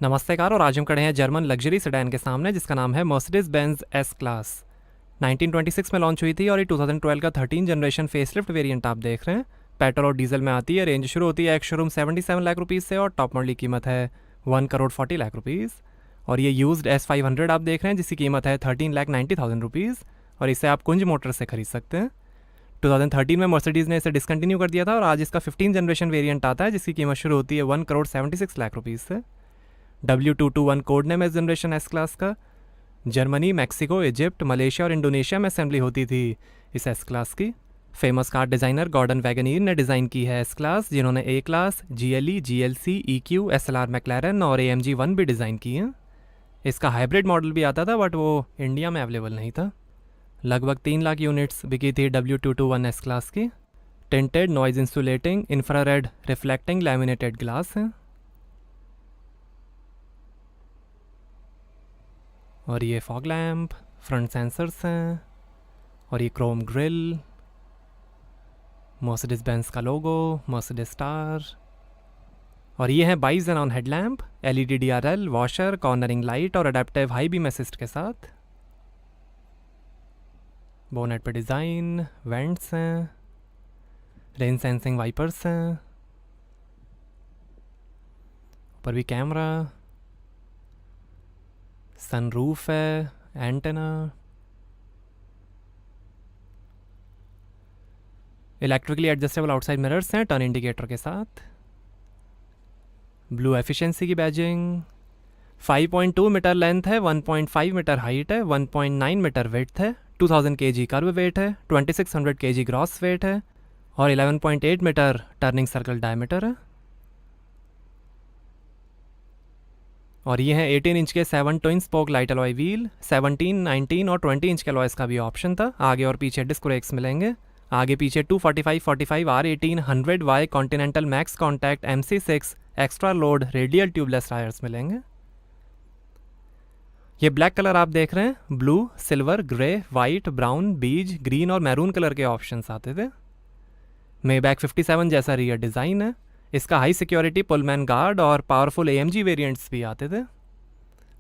नमस्ते कार। और आज हम खड़े हैं जर्मन लग्जरी सेडान के सामने जिसका नाम है मर्सिडीज बेंज एस क्लास। 1926 में लॉन्च हुई थी और ये 2012 का 13 जनरेशन फेसलिफ्ट वेरिएंट आप देख रहे हैं। पेट्रोल और डीजल में आती है। रेंज शुरू होती है एक शोरूम 77 लाख रुपीज़ से और टॉप मॉडल की कीमत है 1 करोड़ 40 लाख रुपीज़। और ये यूज्ड S500 आप देख रहे हैं जिसकी कीमत है 13,90,000 रुपीज़ और इसे आप कुंज मोटर से खरीद सकते हैं। 2013 में मर्सिडीज़ ने इसे डिसकंटिन्यू कर दिया था और आज इसका 15 जनरेशन वेरिएंट आता है जिसकी कीमत शुरू होती है 1 करोड़ 76 लाख रुपीज़ से। W221 कोड नेम है इस जनरेशन एस क्लास का। जर्मनी, मैक्सिको, इजिप्ट, मलेशिया और इंडोनेशिया में असेंबली होती थी इस एस क्लास की। Famous car designer Gordon Wagener ने डिज़ाइन की है एस क्लास, जिन्होंने A class, GLE, GLC, EQ, SLR McLaren और AMG1 भी डिज़ाइन की हैं। इसका हाइब्रिड मॉडल भी आता था बट वो इंडिया में अवेलेबल नहीं था। लगभग 3 लाख यूनिट्स बिकी थी W221 एस क्लास की। Tinted, noise insulating, infrared reflecting laminated glass है। और ये फॉग लैम्प, फ्रंट सेंसर्स हैं और ये क्रोम ग्रिल, मर्सिडीज बेंज का लोगो, मर्सिडीज स्टार। और ये है by xenon headlamp, LED DRL, washer, cornering light और अडेप्टिव हाई बीम असिस्ट के साथ। बोनेट पे डिज़ाइन, वेंट्स हैं, रेन सेंसिंग वाइपर्स हैं, ऊपर भी कैमरा, सनरूफ है, antenna, electrically adjustable outside mirrors हैं टर्न इंडिकेटर के साथ। ब्लू एफिशिएंसी की बैजिंग। 5.2 मीटर लेंथ है, 1.5 मीटर हाइट है, 1.9 मीटर वेट है, 2000 kg कर्व वेट है, 2600 kg ग्रॉस वेट है और 11.8 मीटर टर्निंग सर्कल डायमीटर है। और ये है 18 इंच के 7 twin spoke light alloy wheel. 17, 19 और 20 इंच के अलॉयस का भी ऑप्शन था। आगे और पीछे डिस्क ब्रेक्स मिलेंगे। आगे पीछे 245, 45, R18, 100Y continental max contact MC6 extra load radial tubeless tyres मिलेंगे। ये ब्लैक कलर आप देख रहे हैं, blue, silver, grey, white, brown, बीज, ग्रीन और मैरून कलर के ऑप्शंस आते थे। मेबैक 57 जैसा रियर डिज़ाइन है। इसका हाई सिक्योरिटी पुलमैन गार्ड और पावरफुल AMG वेरिएंट्स भी आते थे।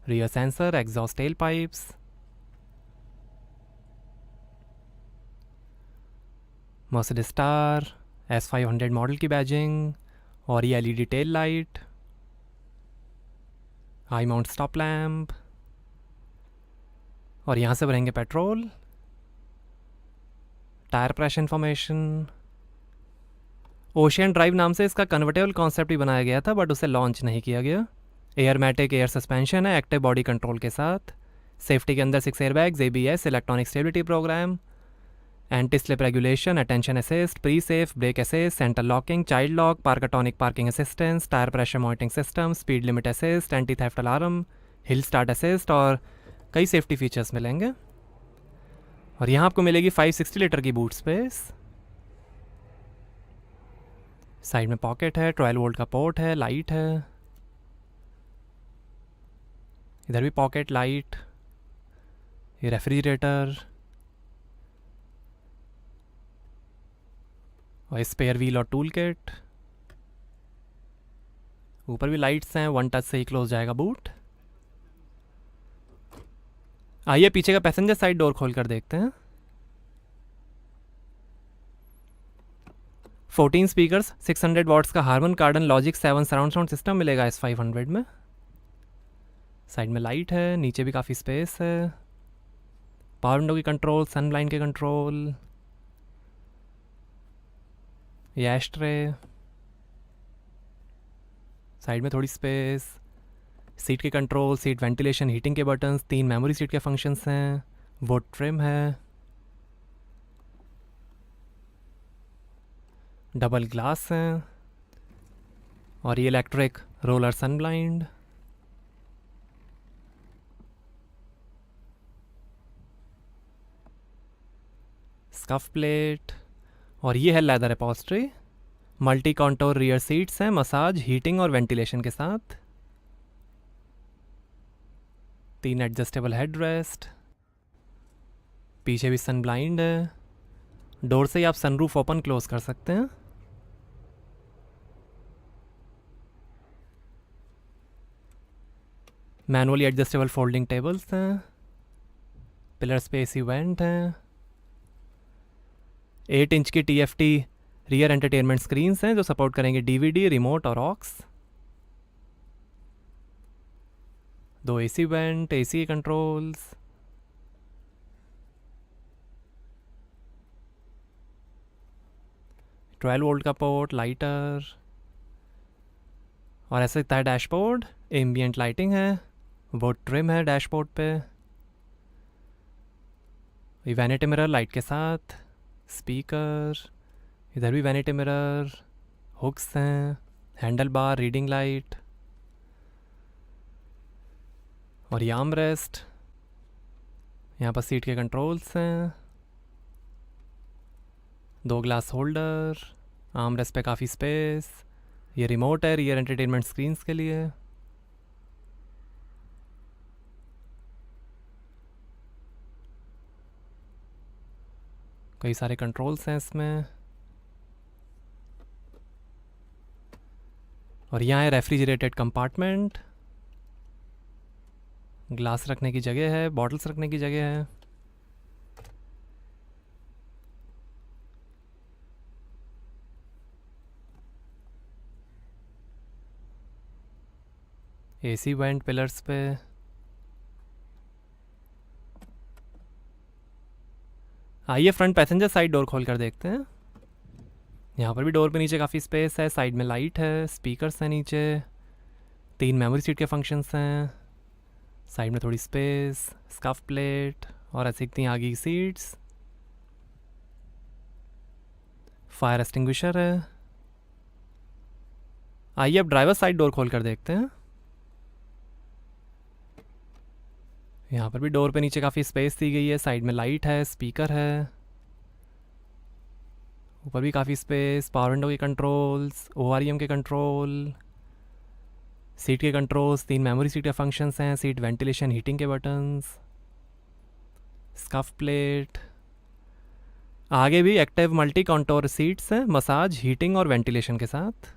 Rear sensor, exhaust tell pipes. Mercedes star S500 model की बैजिंग और ये LED tail light, high mount stop lamp और यहाँ से भरेंगे petrol. Tyre pressure information. Ocean drive नाम से इसका कन्वर्टेबल कॉन्सेप्ट भी बनाया गया था बट उसे लॉन्च नहीं किया गया। एयरमैटिक एयर सस्पेंशन है एक्टिव बॉडी कंट्रोल के साथ। सेफ्टी के अंदर 6 airbags, ABS, electronic stability program, anti slip regulation, attention assist, pre safe, brake assist, centre locking, child lock, Parktronic parking assistance, tyre pressure monitoring system, speed limit assist, anti theft alarm, hill start assist और कई safety features मिलेंगे। और यहाँ आपको मिलेगी 560 litre की boot space. Side में pocket है, 12 वोल्ट का पोर्ट है, लाइट है, इधर भी पॉकेट, लाइट, ये रेफ्रिजरेटर और स्पेयर व्हील और टूल किट। ऊपर भी लाइट्स हैं, 1 टच से ही क्लोज जाएगा बूट। आइए पीछे का पैसेंजर साइड डोर खोल कर देखते हैं। 14 स्पीकर्स, 600 वॉट्स का Harman Kardon logic 7 surround sound system मिलेगा S500 में। साइड में लाइट है, नीचे भी काफ़ी स्पेस है, पावर विंडो की कंट्रोल, सन ब्लाइंड के कंट्रोल, ये एस्ट्रे, साइड में थोड़ी स्पेस, सीट के कंट्रोल, सीट वेंटिलेशन, हीटिंग के बटन्स, 3 मेमोरी सीट के फंक्शंस हैं, वुड ट्रिम है, डबल ग्लास हैं और ये इलेक्ट्रिक रोलर सन ब्लाइंड। स्कफ प्लेट और ये है leather upholstery. Multi contour rear seats हैं, मसाज, हीटिंग और वेंटिलेशन के साथ। 3 एडजस्टेबल हेड रेस्ट, पीछे भी सन ब्लाइंड है। डोर से ही आप सनरूफ ओपन क्लोज कर सकते हैं। मैनुअली एडजस्टेबल फोल्डिंग टेबल्स हैं, पिलर स्पेस इवेंट हैं, 8 इंच की TFT रियर एंटरटेनमेंट स्क्रीन्स हैं जो सपोर्ट करेंगे DVD, रिमोट और aux, 2 AC vent, AC controls, twelve volt का पोर्ट, लाइटर, और ऐसे दिखता है डैशबोर्ड। एम्बियंट लाइटिंग है, वो ट्रिम है डैशबोर्ड पे, वैनिटी मिरर लाइट के साथ, स्पीकर, इधर भी वैनिटी मिरर, हुक्स हैं, हैंडल बार, रीडिंग लाइट, और ये आर्म रेस्ट। यहाँ पर सीट के कंट्रोल्स हैं, 2 ग्लास होल्डर, आर्म रेस्ट पे काफ़ी स्पेस, ये रिमोट है रियर एंटरटेनमेंट स्क्रीन्स के लिए, कई सारे कंट्रोल्स हैं इसमें, और यहाँ है रेफ्रिजरेटेड कंपार्टमेंट, ग्लास रखने की जगह है, बॉटल्स रखने की जगह है, AC वेंट पिलर्स पे, आइए फ्रंट पैसेंजर साइड डोर खोल कर देखते हैं। यहाँ पर भी डोर पे नीचे काफ़ी स्पेस है, साइड में लाइट है, स्पीकर्स हैं नीचे, 3 मेमोरी सीट के फंक्शंस हैं, साइड में थोड़ी स्पेस, स्कफ प्लेट, और ऐसे दिखती हैं आगे की सीट्स, फायर एक्सटिंग्विशर है। आइए अब ड्राइवर साइड डोर खोल कर देखते हैं। यहाँ पर भी डोर पे नीचे काफ़ी स्पेस दी गई है, साइड में लाइट है, स्पीकर है, ऊपर भी काफ़ी स्पेस, पावर विंडो के कंट्रोल्स, OREM के कंट्रोल, सीट के कंट्रोल्स, 3 मेमोरी सीट के फंक्शंस हैं, सीट वेंटिलेशन हीटिंग के बटन्स, स्कफ प्लेट, आगे भी एक्टिव मल्टी कॉन्टोर सीट्स हैं, मसाज, हीटिंग और वेंटिलेशन के साथ।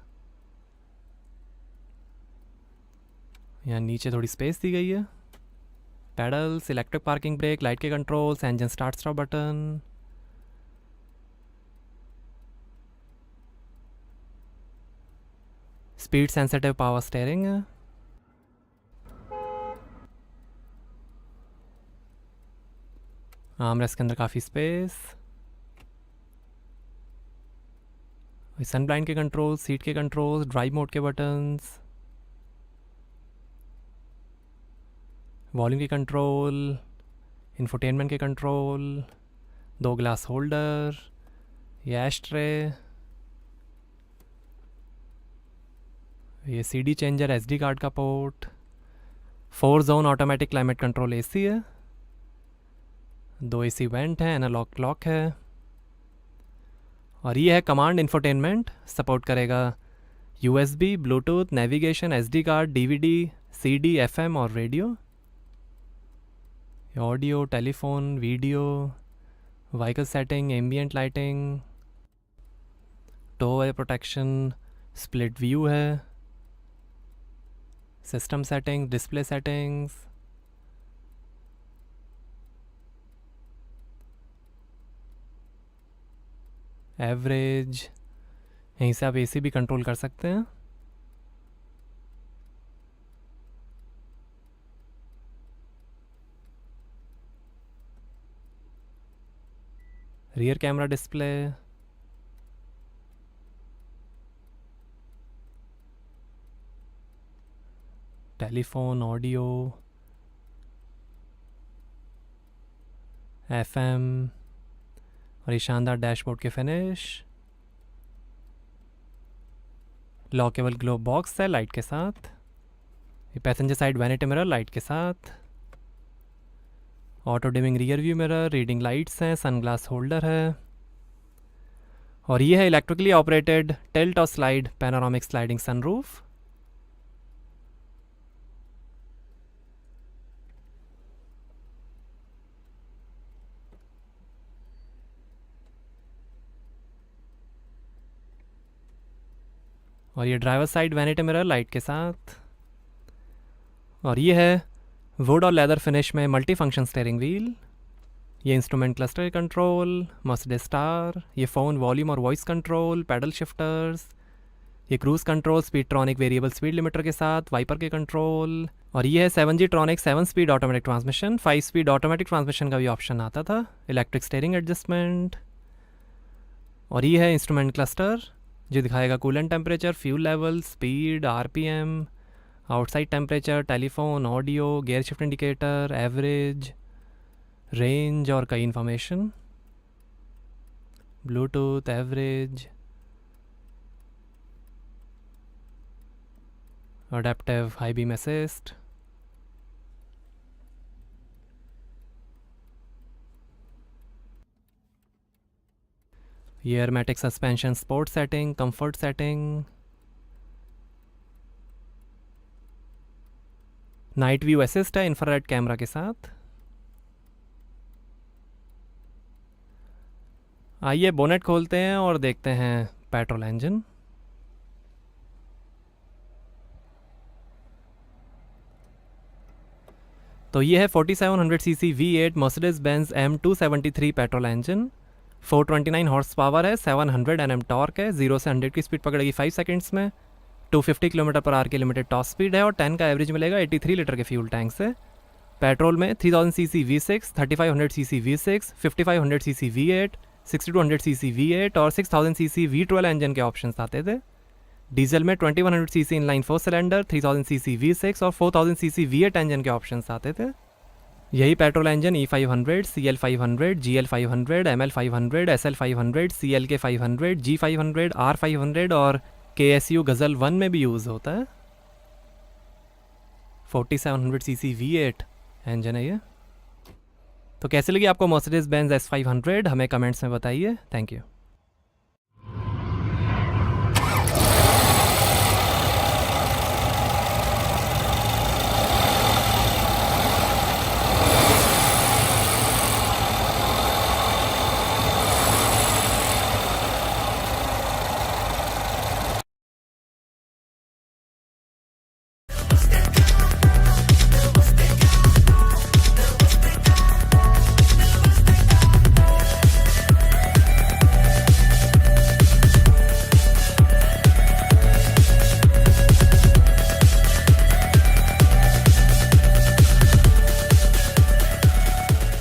यहाँ नीचे थोड़ी स्पेस दी गई है, paddles, electric parking brake, light के controls, engine start stop button, speed sensitive power steering है, आर्मरेस्ट के अंदर काफ़ी स्पेस, सन ब्लाइंड के कंट्रोल्स, सीट के कंट्रोल्स, ड्राइव मोड के बटन्स, वॉल्यूम के कंट्रोल, इंफोटेनमेंट के कंट्रोल, 2 ग्लास होल्डर, ये एश ट्रे, ये CD चेंजर, SD कार्ड का port, 4 zone automatic climate control AC है, 2 AC वेंट है, एनालॉग क्लॉक है, और ये है कमांड इंफोटेनमेंट, सपोर्ट करेगा USB, Bluetooth, navigation, SD card, DVD, CD, FM और radio, audio, telephone, video, vehicle setting, ambient lighting, tow protection, split view है, system setting, display settings, average, यहीं से आप AC भी कंट्रोल कर सकते हैं। Rear camera display, telephone, audio, FM, और ये शानदार डैशबोर्ड के फिनिश, लॉकेबल ग्लोब बॉक्स है लाइट के साथ, ये passenger side vanity mirror light के साथ, auto dimming rear view mirror, reading lights हैं, सनग्लास होल्डर है, और ये है इलेक्ट्रिकली ऑपरेटेड टिल्ट और स्लाइड पैनोरामिक स्लाइडिंग सनरूफ। और ये driver side vanity mirror light के साथ, और ये है वुड और लेदर फिनिश में मल्टी फंक्शन स्टीयरिंग व्हील। ये instrument cluster control, Mercedes star, ये फ़ोन वॉल्यूम और वॉइस कंट्रोल, पैडल शिफ्टर्स, ये cruise control Speedtronic variable speed limiter के साथ, वाइपर के कंट्रोल। और ये है 7G tronic 7 speed automatic transmission. 5 speed automatic transmission का भी ऑप्शन आता था, इलेक्ट्रिक स्टीयरिंग एडजस्टमेंट। और ये है इंस्ट्रूमेंट क्लस्टर जो दिखाएगा coolant temperature, fuel level, speed, RPM, outside temperature, telephone, audio, gear shift indicator, average, range और कई information, Bluetooth, average, adaptive high beam assist. ये Airmatic suspension sport setting, comfort setting, night view assist है infrared camera के साथ। आइए bonnet खोलते हैं और देखते हैं पेट्रोल इंजन। तो ये है 4700 CC V8 Mercedes Benz M273 petrol engine. 429 horse power है, 700 Nm टॉर्क है, 0 से 100 की स्पीड पकड़ेगी 5 सेकंड्स में। 250 km/h की लिमिटेड टॉप स्पीड है और 10 का एवरेज मिलेगा 83 लीटर के फ्यूल टैंक से। पेट्रोल में 3000 CC V6, 3500 CC V6, 5500 CC V8, 6200 CC V8 और 6000 सीसी V12 इंजन के ऑप्शंस आते थे। डीजल में 2100 CC inline 4 cylinder, 3000 CC V6 और 4000 सीसी V8 इंजन के ऑप्शंस आते थे। यही petrol engine E500, CL500, GL500, ML500, SL500, CLK500, G500, R500 और KSU गज़ल 1 में भी यूज़ होता है। 4700 सीसी V8 इंजन है ये। तो कैसे लगी आपको मर्सिडीज बेंज S500? हमें कमेंट्स में बताइए। Thank you.